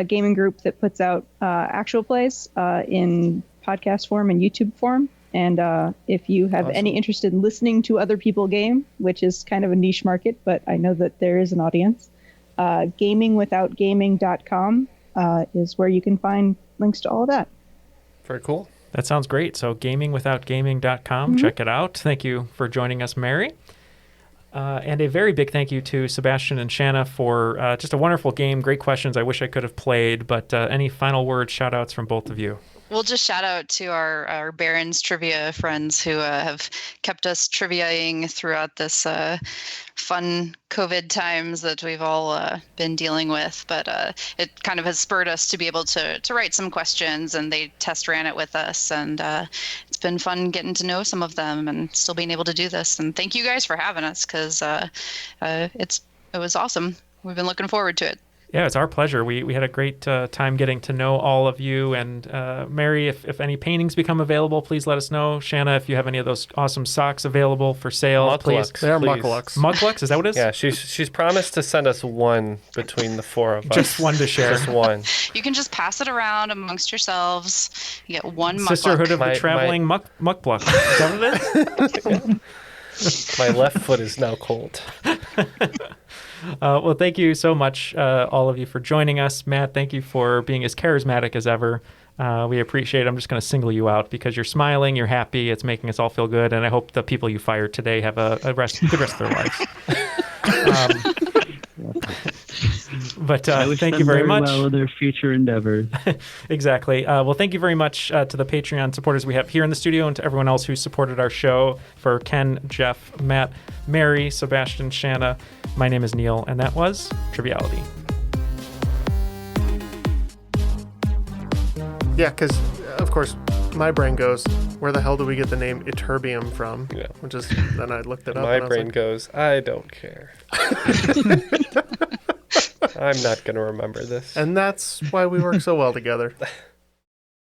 gaming group that puts out actual plays in podcast form and YouTube form. And if you have any interest in listening to other people game, which is kind of a niche market, but I know that there is an audience, gamingwithoutgaming.com is where you can find links to all of that. Very cool. That sounds great. So gamingwithoutgaming.com, check it out. Thank you for joining us, Mary. And a very big thank you to Sebastian and Shanna for just a wonderful game. Great questions. I wish I could have played, but any final words, shout outs from both of you? We'll just shout out to our Barron's trivia friends who have kept us triviaing throughout this fun COVID times that we've all been dealing with. But it kind of has spurred us to be able to write some questions, and they test ran it with us. And it's been fun getting to know some of them and still being able to do this. And thank you guys for having us, because it was awesome. We've been looking forward to it. Yeah, it's our pleasure. We had a great time getting to know all of you. And Mary, if any paintings become available, please let us know. Shanna, if you have any of those awesome socks available for sale, please. They're mucklucks. Mucklucks, is that what it is? Yeah, she's promised to send us one between the four of us. Just one to share. Just one. You can just pass it around amongst yourselves. You get one Sisterhood muckluck. of the Traveling Muckbluck. Is that what it is? My left foot is now cold. Well, thank you so much, all of you, for joining us. Matt, thank you for being as charismatic as ever. We appreciate it. I'm just going to single you out because you're smiling, you're happy, it's making us all feel good, and I hope the people you fired today have a good rest of their lives. But thank you very much. Well with their future endeavors. Exactly. Well, thank you very much to the Patreon supporters we have here in the studio and to everyone else who supported our show. For Ken, Jeff, Matt, Mary, Sebastian, Shanna, my name is Neil, and that was Triviality. Yeah, because, of course, my brain goes, where the hell do we get the name Ytterbium from? Yeah. Which is, then I looked it up. My brain goes, I don't care. I'm not going to remember this. And that's why we work so well together.